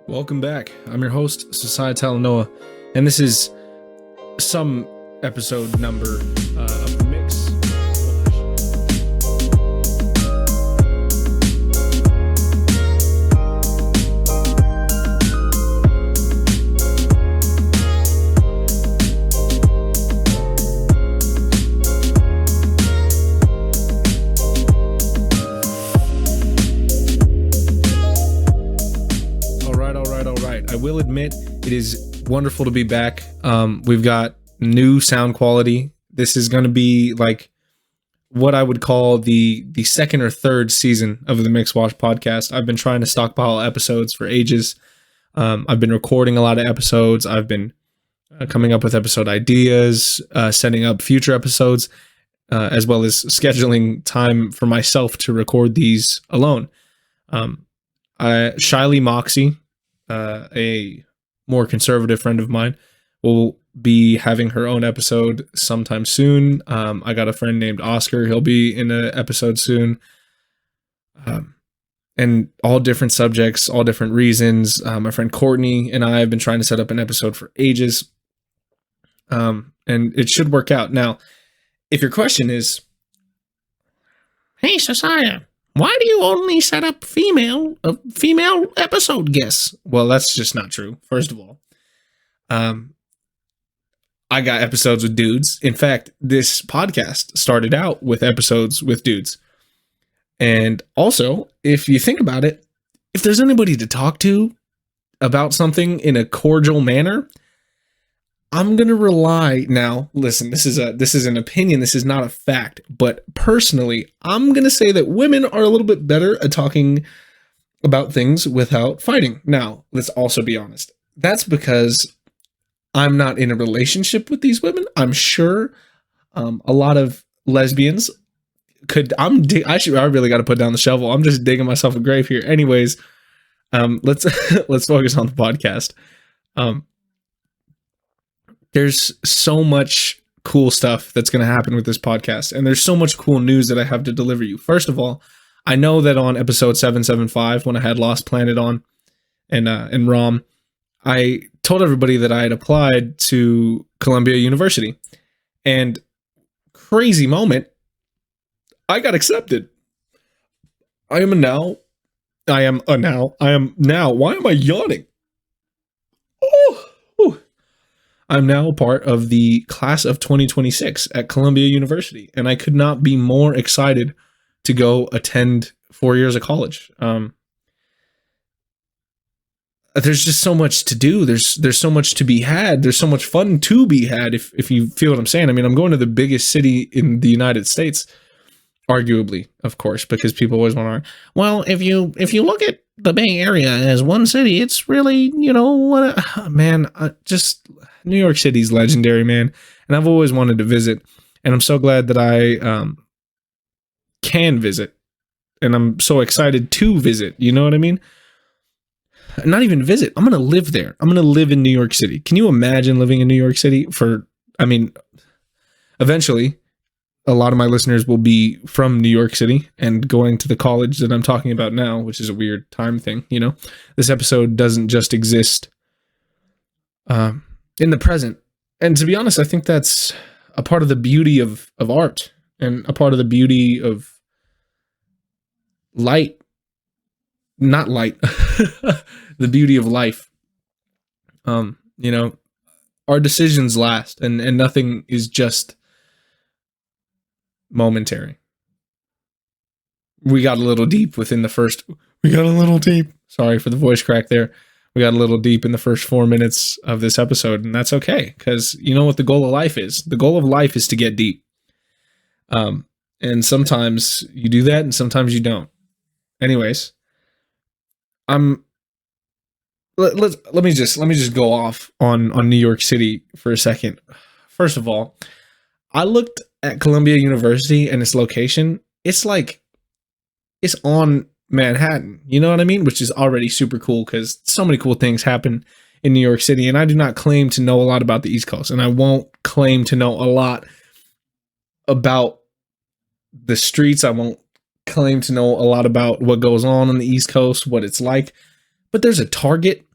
Welcome back. I'm your host, Sosaia, and this is some episode number of the mix. I will admit it is wonderful to be back. We've got new sound quality. This is going to be like what I would call the second or third season of the Mix Wash podcast. I've been trying to stockpile episodes for ages. I've been recording a lot of episodes. I've been coming up with episode ideas, setting up future episodes, as well as scheduling time for myself to record these alone. Shyly Moxie, a more conservative friend of mine, will be having her own episode sometime soon. I got a friend named Oscar. He'll be in an episode soon. And all different subjects, all different reasons. My friend Courtney and I have been trying to set up an episode for ages. And it should work out. Now, if your question is, hey, Sosaia, why do you only set up female episode guests? Well, that's just not true. First of all, I got episodes with dudes. In fact, this podcast started out with episodes with dudes. And also, if you think about it, if there's anybody to talk to about something in a cordial manner, I'm going to rely now. Listen, this is an opinion. This is not a fact. But personally, I'm going to say that women are a little bit better at talking about things without fighting. Now, let's also be honest. That's because I'm not in a relationship with these women. I'm sure a lot of lesbians could. I really got to put down the shovel. I'm just digging myself a grave here. Anyways, let's focus on the podcast. There's so much cool stuff that's going to happen with this podcast, and there's so much cool news that I have to deliver you. First of all, I know that on episode 775, when I had Lost Planet on and Rom, I told everybody that I had applied to Columbia University, and crazy moment, I got accepted. I am now. Why am I yawning? I'm now a part of the class of 2026 at Columbia University, and I could not be more excited to go attend 4 years of college. There's just so much to do. There's so much to be had. There's so much fun to be had, if you feel what I'm saying. I mean, I'm going to the biggest city in the United States, arguably, of course, because people always want to, well, if you look at the Bay Area as one city, it's really, just New York City's legendary, man. And I've always wanted to visit, and I'm so glad that I can visit, and I'm so excited to visit. You know what I mean? Not even visit. I'm going to live there. I'm going to live in New York City. Can you imagine living in New York City eventually a lot of my listeners will be from New York City and going to the college that I'm talking about now, which is a weird time thing. You know, this episode doesn't just exist in the present. And to be honest, I think that's a part of the beauty of art, and a part of the beauty of light, not light, the beauty of life. Our decisions last, and nothing is just momentary. We got a little deep Sorry for the voice crack there. We got a little deep in the first 4 minutes of this episode, and that's okay, because you know what the goal of life is? The goal of life is to get deep. And sometimes you do that, and sometimes you don't. Anyways, let me just go off on New York City for a second. First of all, I looked at Columbia University and its location. It's on Manhattan, you know what I mean? Which is already super cool, because so many cool things happen in New York City. And I do not claim to know a lot about the East Coast, and I won't claim to know a lot about the streets. I won't claim to know a lot about what goes on the East Coast, what it's like. But there's a Target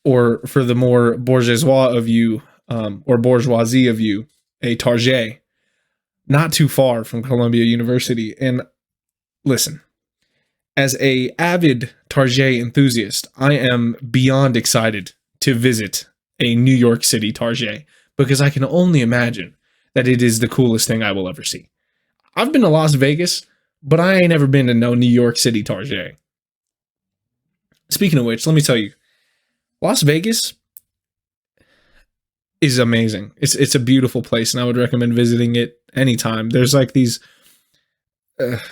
or for the more bourgeois of you, or bourgeoisie of you, a Target, not too far from Columbia University. And listen, as a avid Target enthusiast, I am beyond excited to visit a New York City Target because I can only imagine that it is the coolest thing I will ever see. I've been to Las Vegas, but I ain't ever been to no New York City Target. Speaking of which, let me tell you, Las Vegas is amazing. It's a beautiful place, and I would recommend visiting it anytime. There's like these.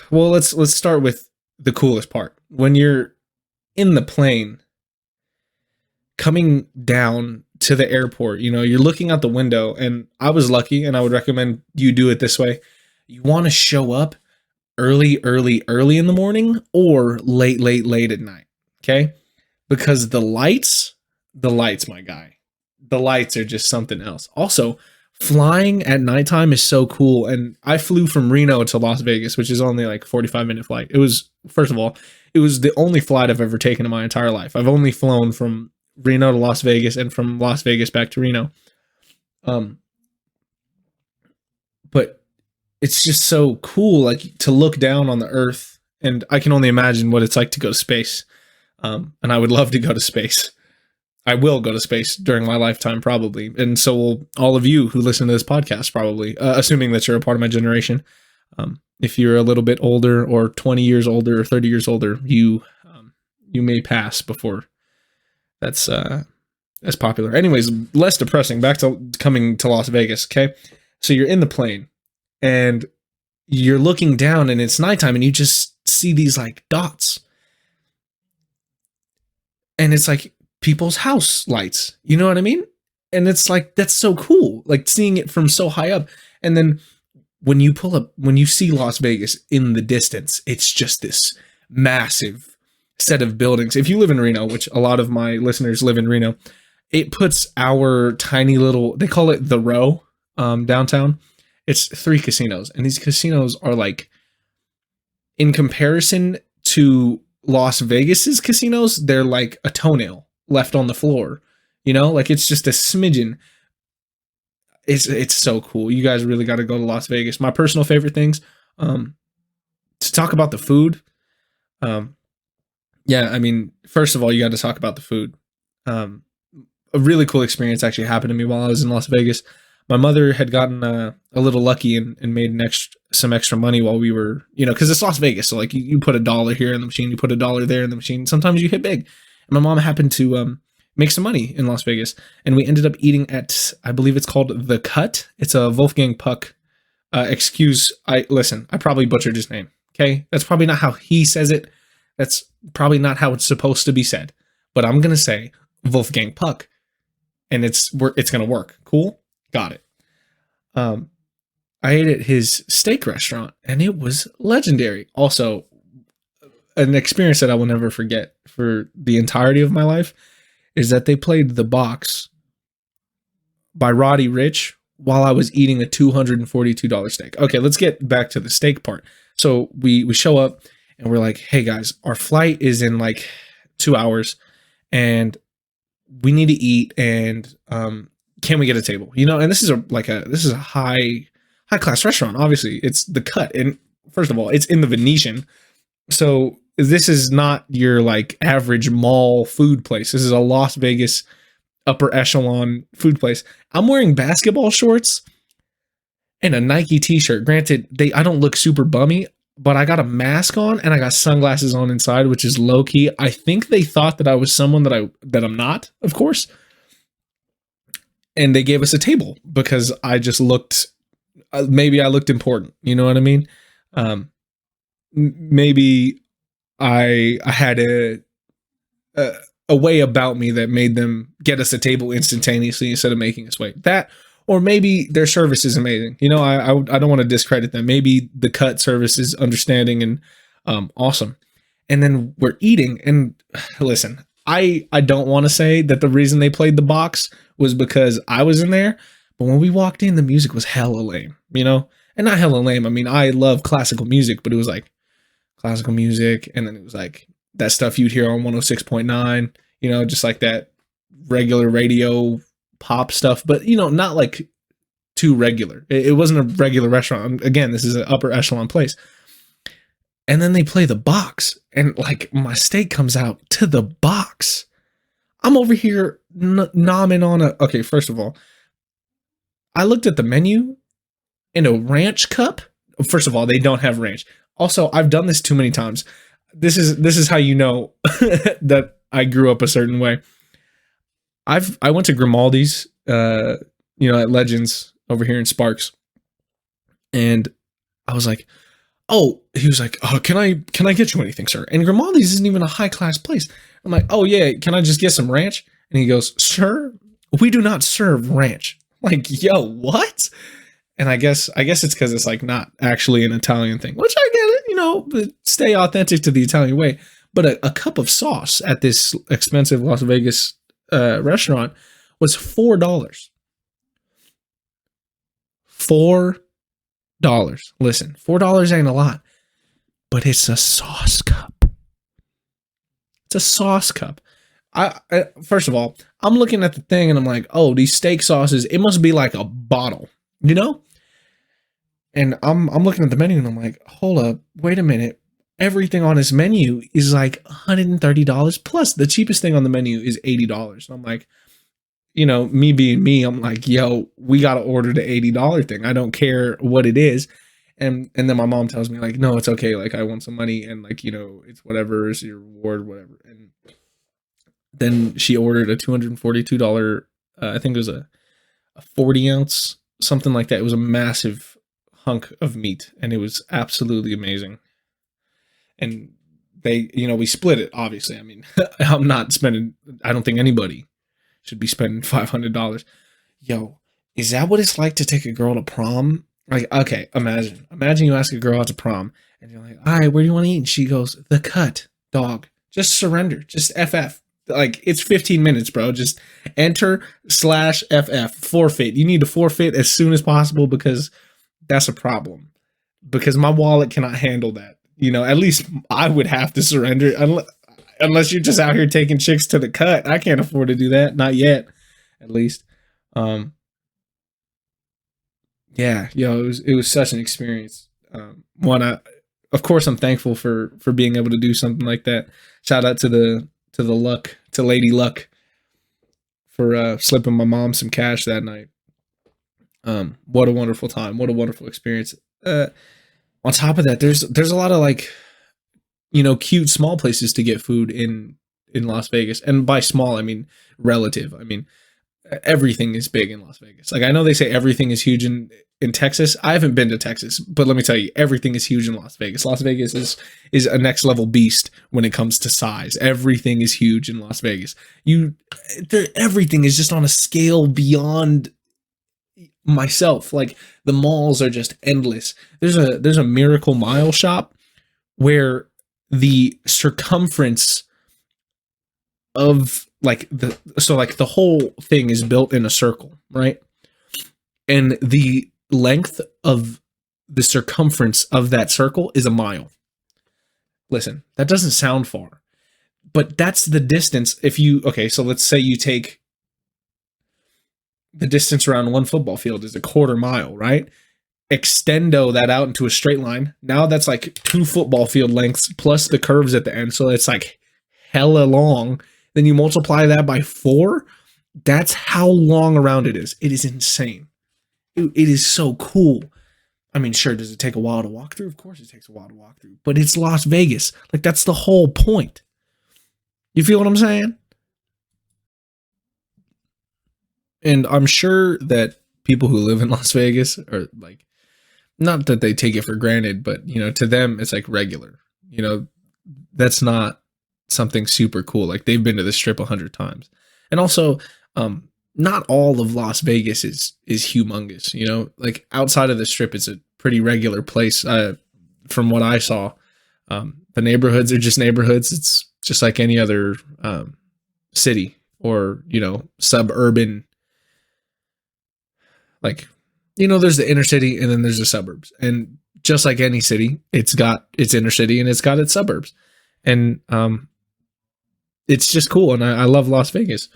Well, let's start with the coolest part. When you're in the plane coming down to the airport, you're looking out the window, and I was lucky, and I would recommend you do it this way. You want to show up early in the morning or late at night. Okay? Because the lights, my guy, the lights are just something else. Also, flying at nighttime is so cool. And I flew from Reno to Las Vegas, which is only like a 45-minute flight. It was, first of all, it was the only flight I've ever taken in my entire life. I've only flown from Reno to Las Vegas and from Las Vegas back to Reno. But it's just so cool, like, to look down on the earth, and I can only imagine what it's like to go to space. And I would love to go to space. I will go to space during my lifetime, probably. And so will all of you who listen to this podcast, probably, assuming that you're a part of my generation. If you're a little bit older, or 20 years older, or 30 years older, you may pass before that's popular. Anyways, less depressing. Back to coming to Las Vegas, okay? So you're in the plane, and you're looking down, and it's nighttime, and you just see these, like, dots. And it's like people's house lights, you know what I mean? And it's like, that's so cool, like seeing it from so high up. And then when you pull up, when you see Las Vegas in the distance, it's just this massive set of buildings. If you live in Reno, which a lot of my listeners live in Reno, it puts our tiny little, they call it the Row, downtown. It's 3 casinos, and these casinos are like, in comparison to Las Vegas's casinos, they're like a toenail left on the floor, like it's just a smidgen. It's so cool. You guys really got to go to Las Vegas. My personal favorite things, to talk about the food. Yeah, I mean, first of all, you got to talk about the food. A really cool experience actually happened to me while I was in Las Vegas. My mother had gotten a little lucky and made some extra money while we were, because it's Las Vegas. So like you put $1 here in the machine, you put $1 there in the machine. Sometimes you hit big. And my mom happened to make some money in Las Vegas. And we ended up eating at, I believe it's called The Cut. It's a Wolfgang Puck. I probably butchered his name. Okay. That's probably not how he says it. That's probably not how it's supposed to be said. But I'm going to say Wolfgang Puck. And it's going to work. Cool. Got it. I ate at his steak restaurant, and it was legendary. Also, an experience that I will never forget for the entirety of my life is that they played The Box by Roddy Ricch while I was eating a $242 steak. Okay, let's get back to the steak part. So we show up, and we're like, hey guys, our flight is in like 2 hours, and we need to eat, and can we get a table? And this is a high class restaurant. Obviously, it's The Cut, and first of all, it's in the Venetian. So this is not your like average mall food place. This is a Las Vegas upper echelon food place. I'm wearing basketball shorts and a Nike t-shirt. Granted, I don't look super bummy, but I got a mask on and I got sunglasses on inside, which is low key. I think they thought that I was someone that I'm not, of course. And they gave us a table because I just looked, maybe I looked important. You know what I mean? Maybe I had a way about me that made them get us a table instantaneously instead of making us wait. That, or maybe their service is amazing. I don't want to discredit them. Maybe The Cut service is understanding and awesome. And then we're eating, and listen, I don't want to say that the reason they played The Box was because I was in there, but when we walked in, the music was hella lame, and not hella lame. I mean, I love classical music, but it was like classical music, and then it was like that stuff you'd hear on 106.9, just like that regular radio pop stuff, but not like too regular. It wasn't a regular restaurant. Again, this is an upper echelon place. And then they play the box, and like my steak comes out to the box. I'm over here nomming on a. Okay, first of all, I looked at the menu in a ranch cup. First of all, they don't have ranch. Also, I've done this too many times. This is how you know that I grew up a certain way. I went to Grimaldi's, at Legends over here in Sparks, and I was like, oh, he was like, oh, can I get you anything, sir? And Grimaldi's isn't even a high class place. I'm like, oh yeah, can I just get some ranch? And he goes, sir, we do not serve ranch. I'm like, yo, what? And I guess it's because it's like not actually an Italian thing, which I get it, but stay authentic to the Italian way. But a cup of sauce at this expensive Las Vegas restaurant was $4. $4. Listen, $4 ain't a lot, but it's a sauce cup. It's a sauce cup. I first of all, I'm looking at the thing and I'm like, oh, these steak sauces, it must be like a bottle, And I'm looking at the menu and I'm like, hold up, wait a minute. Everything on this menu is like $130 plus. The cheapest thing on the menu is $80. And I'm like, me being me, I'm like, yo, we got to order the $80 thing. I don't care what it is. And then my mom tells me like, no, it's okay. Like I want some money and like, it's whatever is your reward, whatever. And then she ordered a $242, I think it was a 40 ounce, something like that. It was a massive hunk of meat and it was absolutely amazing. And they, we split it, obviously. I mean, I'm not spending, I don't think anybody should be spending $500. Yo, is that what it's like to take a girl to prom? Like, okay, imagine you ask a girl out to prom and you're like, all right, where do you want to eat? And she goes, the cut, dog. Just surrender. Just FF. Like, it's 15 minutes, bro. Just enter/FF. Forfeit. You need to forfeit as soon as possible because that's a problem. Because my wallet cannot handle that. At least I would have to surrender unless you're just out here taking chicks to the cut. I can't afford to do that. Not yet, at least. Yeah, it was such an experience. Of course, I'm thankful for being able to do something like that. Shout out to Lady Luck for slipping my mom some cash that night. What a wonderful time. What a wonderful experience. On top of that, there's a lot of like, cute small places to get food in Las Vegas. And by small, I mean relative. I mean, everything is big in Las Vegas. Like I know they say everything is huge in Texas. I haven't been to Texas, but let me tell you, everything is huge in Las Vegas. Las Vegas is a next level beast when it comes to size. Everything is huge in Las Vegas. Everything is just on a scale beyond myself. Like the malls are just endless. There's a Miracle Mile shop where the circumference of the whole thing is built in a circle, right? And the length of the circumference of that circle is a mile. Listen, that doesn't sound far, but that's the distance. So let's say you take the distance around one football field is a quarter mile, right? Extendo that out into a straight line. Now that's like 2 football field lengths plus the curves at the end. So it's like hella long. Then you multiply that by 4. That's how long around it is. It is insane. It is so cool. I mean, sure, does it take a while to walk through? Of course it takes a while to walk through. But it's Las Vegas. Like, that's the whole point. You feel what I'm saying? And I'm sure that people who live in Las Vegas are like, not that they take it for granted, but, to them, it's like regular. That's not something super cool. Like they've been to the Strip 100 times. And also, not all of Las Vegas is humongous, like outside of the Strip, it's a pretty regular place. From what I saw, the neighborhoods are just neighborhoods. It's just like any other city or, suburban. Like, there's the inner city and then there's the suburbs. And just like any city, it's got its inner city and it's got its suburbs. And it's just cool. And I love Las Vegas.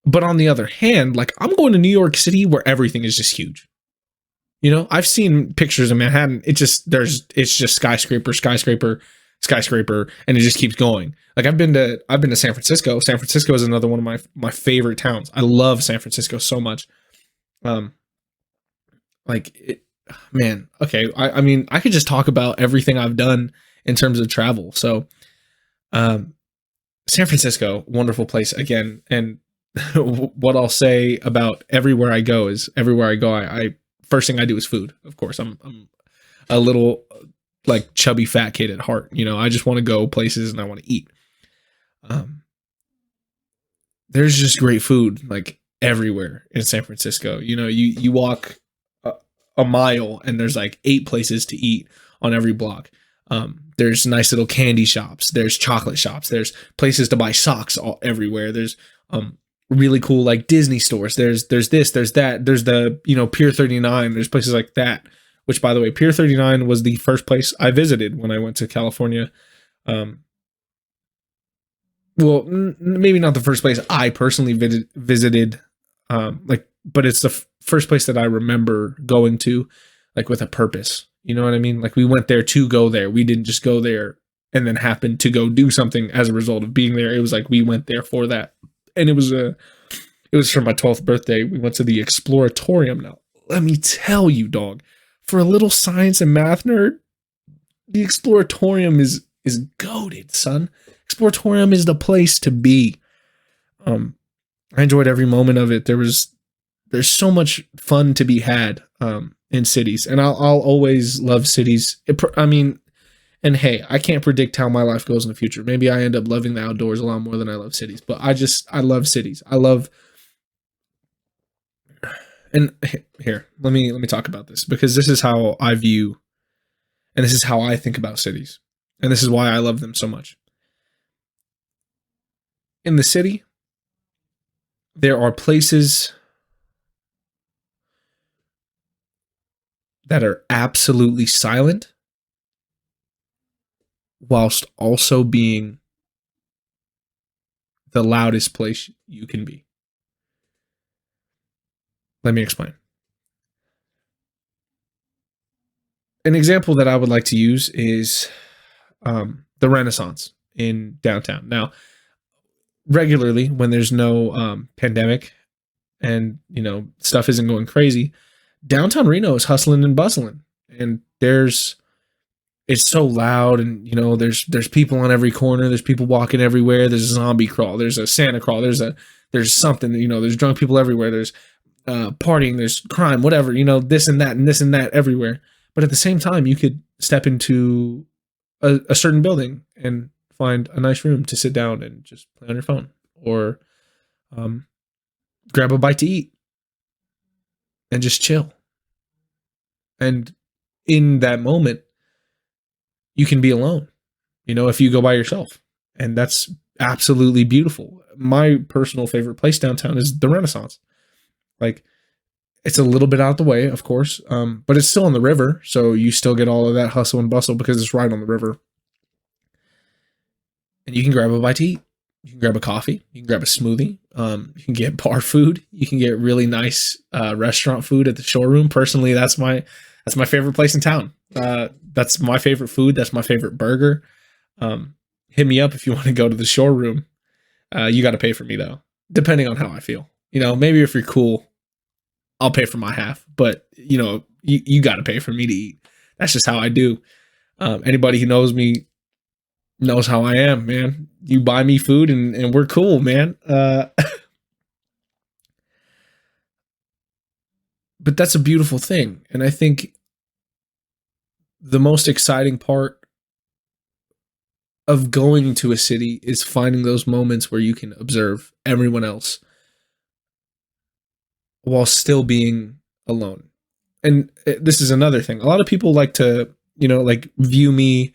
But on the other hand, like I'm going to New York City where everything is just huge. You know, I've seen pictures of Manhattan. It's just skyscraper, skyscraper, skyscraper, and it just keeps going. Like I've been to San Francisco. San Francisco is another one of my favorite towns. I love San Francisco so much. Um, like it, man, okay. I mean, I could just talk about everything I've done in terms of travel. So, um, San Francisco, wonderful place again. And what I'll say about everywhere I go is everywhere I go, I first thing I do is food. Of course, I'm a little like chubby fat kid at heart. You know, I just want to go places and I want to eat. Um, there's just great food like everywhere in San Francisco. You know, you walk a mile and there's like 8 places to eat on every block. There's nice little candy shops. There's chocolate shops. There's places to buy socks all everywhere. There's really cool like Disney stores. There's this, there's that. There's the, you know, Pier 39. There's places like that, which by the way, Pier 39 was the first place I visited when I went to California. Um, well, maybe not the first place I personally visited, like, but it's the first place that I remember going to, like with a purpose. You know what I mean? Like we went there to go there. We didn't just go there and then happen to go do something as a result of being there. It was like we went there for that, and it was for my 12th birthday. We went to the Exploratorium. Now, let me tell you, dog, for a little science and math nerd, the Exploratorium is goated, son. Exploratorium is the place to be. I enjoyed every moment of it. There's so much fun to be had in cities, and I'll always love cities. I mean, and hey, I can't predict how my life goes in the future. Maybe I end up loving the outdoors a lot more than I love cities, but I love cities. I love, and here, let me talk about this because this is how I view, and this is how I think about cities, and this is why I love them so much. In the city, there are places that are absolutely silent whilst also being the loudest place you can be. Let me explain. An example that I would like to use is the Renaissance in downtown. Now, regularly when there's no pandemic and you know stuff isn't going crazy, downtown Reno is hustling and bustling, and it's so loud, and you know there's people on every corner, there's people walking everywhere, there's a zombie crawl, there's a Santa crawl, there's something, you know, there's drunk people everywhere, there's partying, there's crime, whatever, you know, this and that and this and that everywhere. But at the same time, you could step into a certain building and find a nice room to sit down and just play on your phone or grab a bite to eat and just chill. And in that moment, you can be alone, you know, if you go by yourself. And that's absolutely beautiful. My personal favorite place downtown is the Renaissance. Like, it's a little bit out the way, of course, but it's still on the river. So you still get all of that hustle and bustle because it's right on the river. And you can grab a bite to eat. You can grab a coffee. You can grab a smoothie. You can get bar food. You can get really nice restaurant food at the showroom. Personally, that's my favorite place in town. That's my favorite food. That's my favorite burger. Hit me up if you want to go to the showroom. You got to pay for me though, depending on how I feel. You know, maybe if you're cool, I'll pay for my half. But you know, you got to pay for me to eat. That's just how I do. Anybody who knows me knows how I am, man. You buy me food and we're cool, man. But that's a beautiful thing. And I think the most exciting part of going to a city is finding those moments where you can observe everyone else while still being alone. And this is another thing. A lot of people like to, you know, like view me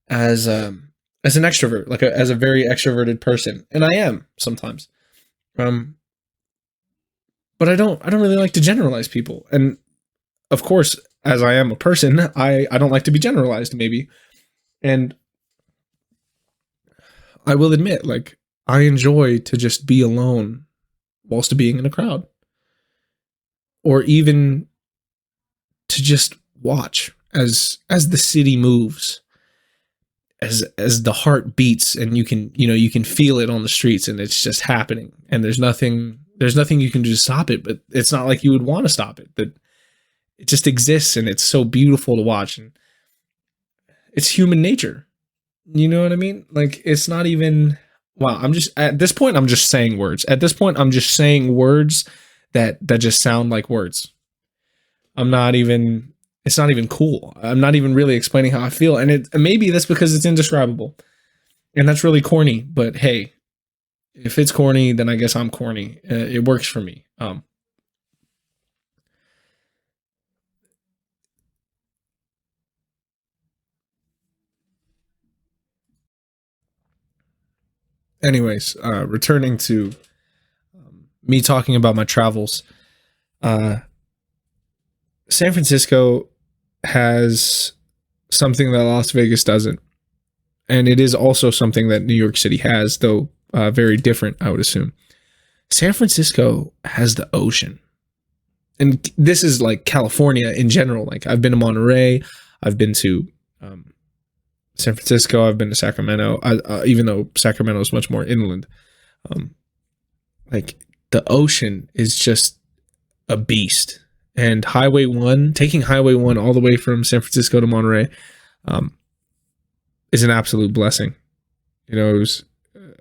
as an extrovert, like as a very extroverted person, and I am sometimes. But I don't really like to generalize people. And of course, as I am a person, I don't like to be generalized maybe. And I will admit, like, I enjoy to just be alone whilst being in a crowd, or even to just watch as the city moves, as the heart beats, and you can feel it on the streets, and it's just happening, and there's nothing you can do to stop it. But it's not like you would want to stop it. That it just exists, and it's so beautiful to watch, and it's human nature. You know what I mean? Like, it's not even, wow, I'm just, at this point, I'm just saying words. At this point, I'm just saying words that just sound like words. I'm not even, it's not even cool. I'm not even really explaining how I feel. And maybe that's because it's indescribable. And that's really corny. But hey, if it's corny, then I guess I'm corny. It works for me. Anyways, returning to me talking about my travels. San Francisco has something that Las Vegas doesn't. And it is also something that New York City has, though very different, I would assume. San Francisco has the ocean. And this is like California in general. Like, I've been to Monterey, I've been to San Francisco, I've been to Sacramento, even though Sacramento is much more inland. Like, the ocean is just a beast. And taking Highway 1 all the way from San Francisco to Monterey is an absolute blessing. You know, it was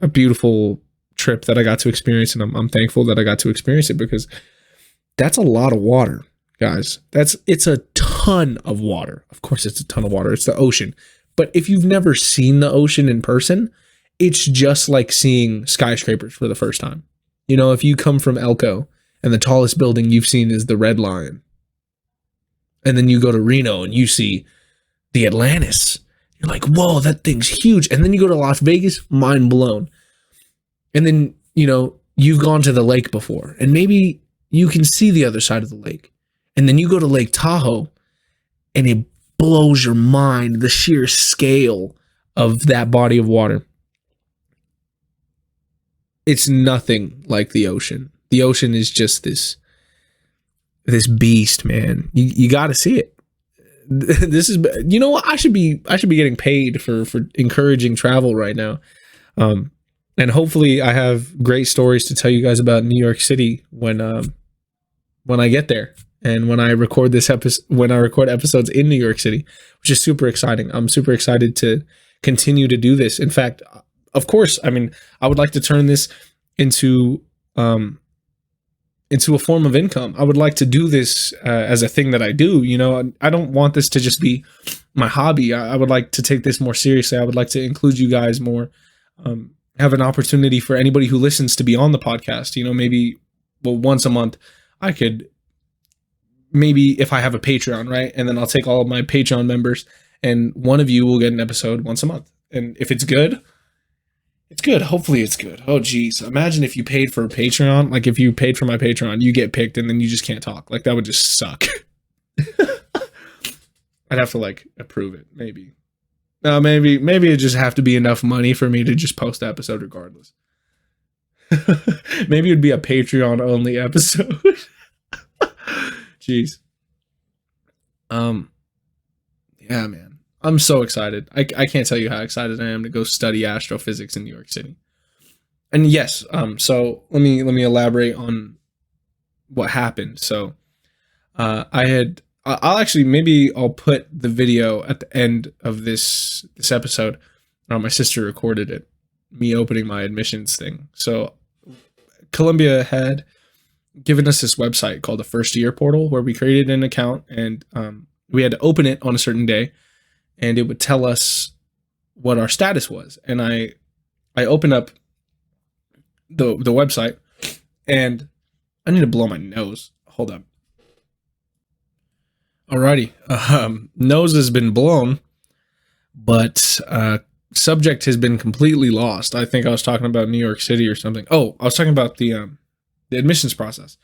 a beautiful trip that I got to experience, and I'm thankful that I got to experience it, because that's a lot of water, guys. It's a ton of water. Of course, it's a ton of water. It's the ocean. But if you've never seen the ocean in person, it's just like seeing skyscrapers for the first time. You know, if you come from Elko and the tallest building you've seen is the Red Lion, and then you go to Reno and you see the Atlantis, you're like, whoa, that thing's huge. And then you go to Las Vegas, mind blown. And then, you know, you've gone to the lake before, and maybe you can see the other side of the lake. And then you go to Lake Tahoe, and it blows your mind, the sheer scale of that body of water. It's nothing like the ocean. The ocean is just this beast, man. You got to see it. This is, you know what? I should be getting paid for encouraging travel right now. And hopefully I have great stories to tell you guys about New York City when I get there, and when I record episodes in New York City, which is super exciting. I'm super excited to continue to do this. In fact, of course, I mean, I would like to turn this into a form of income. I would like to do this as a thing that I do. You know, I don't want this to just be my hobby. I would like to take this more seriously. I would like to include you guys more, have an opportunity for anybody who listens to be on the podcast. You know, maybe, well, once a month, I could, maybe if I have a Patreon, right? And then I'll take all of my Patreon members, and one of you will get an episode once a month. And if it's good, it's good. Hopefully it's good. Oh, geez. Imagine if you paid for a Patreon. Like, if you paid for my Patreon, you get picked and then you just can't talk. Like, that would just suck. I'd have to, like, approve it. Maybe. No, maybe it just have to be enough money for me to just post the episode regardless. Maybe it'd be a Patreon only episode. Jeez. Yeah, man. I'm so excited. I can't tell you how excited I am to go study astrophysics in New York City. And yes, so let me elaborate on what happened. So I'll put the video at the end of this episode. My sister recorded it, me opening my admissions thing. So Columbia had given us this website called the First Year Portal, where we created an account, and we had to open it on a certain day, and it would tell us what our status was. And I opened up the website, and I need to blow my nose. Hold up. Alrighty. Nose has been blown, but subject has been completely lost. I think I was talking about New York City or something. Oh, I was talking about the admissions process.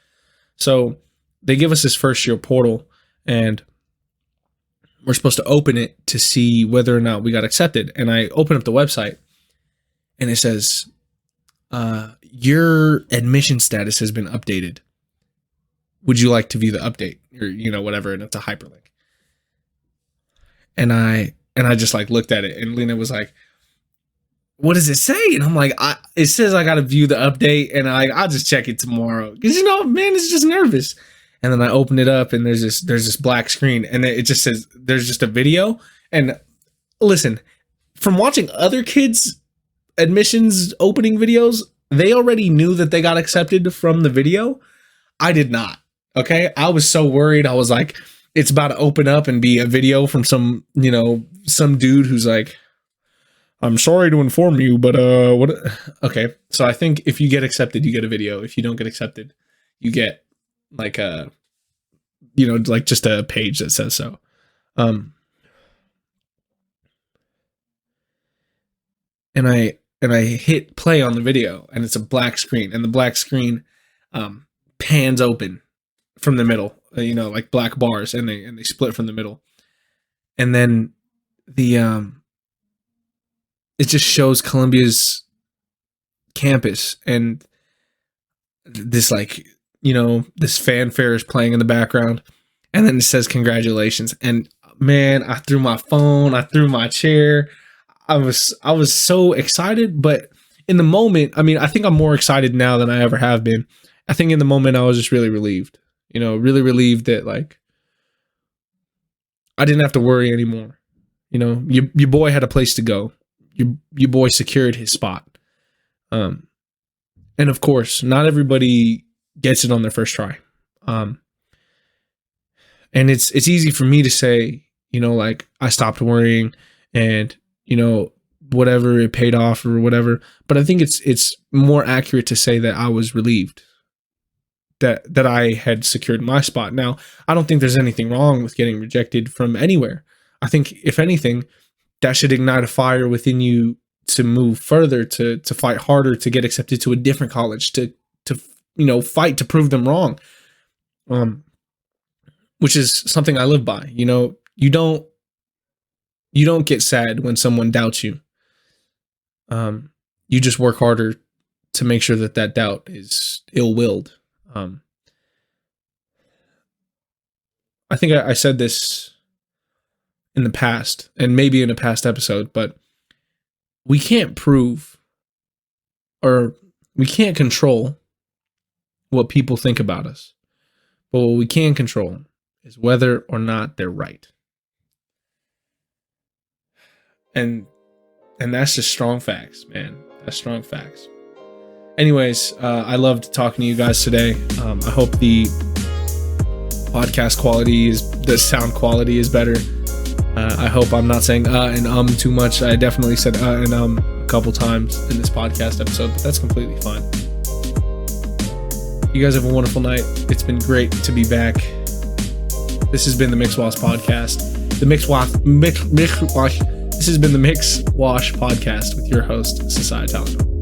So they give us this First Year Portal, and we're supposed to open it to see whether or not we got accepted. And I open up the website, and it says, your admission status has been updated. Would you like to view the update, or whatever? And it's a hyperlink. And I just like looked at it, and Lena was like, "What does it say?" And I'm like, "It says I got to view the update, and I'll just check it tomorrow." Because man, it's just nervous. And then I open it up, and there's this black screen, and it just says there's just a video. And listen, from watching other kids' admissions opening videos, they already knew that they got accepted from the video. I did not. Okay, I was so worried. I was like, it's about to open up and be a video from some dude who's like, "I'm sorry to inform you, but what?" Okay, so I think if you get accepted, you get a video. If you don't get accepted, you get like like just a page that says so. And I hit play on the video, and it's a black screen, and the black screen pans open from the middle, like black bars, and they split from the middle, and then the it just shows Columbia's campus, and this this fanfare is playing in the background, and then it says congratulations. And man, I threw my phone, I threw my chair. I was so excited, but in the moment, I think I'm more excited now than I ever have been. I think in the moment I was just really relieved, really relieved that like I didn't have to worry anymore. Your boy had a place to go. Your boy secured his spot. And of course, not everybody gets it on their first try. And it's easy for me to say, like I stopped worrying and whatever, it paid off or whatever. But I think it's more accurate to say that I was relieved that I had secured my spot. Now, I don't think there's anything wrong with getting rejected from anywhere. I think if anything, that should ignite a fire within you to move further, to fight harder, to get accepted to a different college, to fight to prove them wrong. Which is something I live by. You don't get sad when someone doubts you. You just work harder to make sure that doubt is ill-willed. I think I said this in the past, and maybe in a past episode, but we can't prove, or we can't control what people think about us. But what we can control is whether or not they're right. And that's just strong facts, man. That's strong facts. Anyways, I loved talking to you guys today. I hope the podcast quality the sound quality is better. I hope I'm not saying and too much. I definitely said and a couple times in this podcast episode, but that's completely fine. You guys have a wonderful night. It's been great to be back. This has been the Mix Wash podcast. This has been the Mix Wash podcast with your host, Sosaia.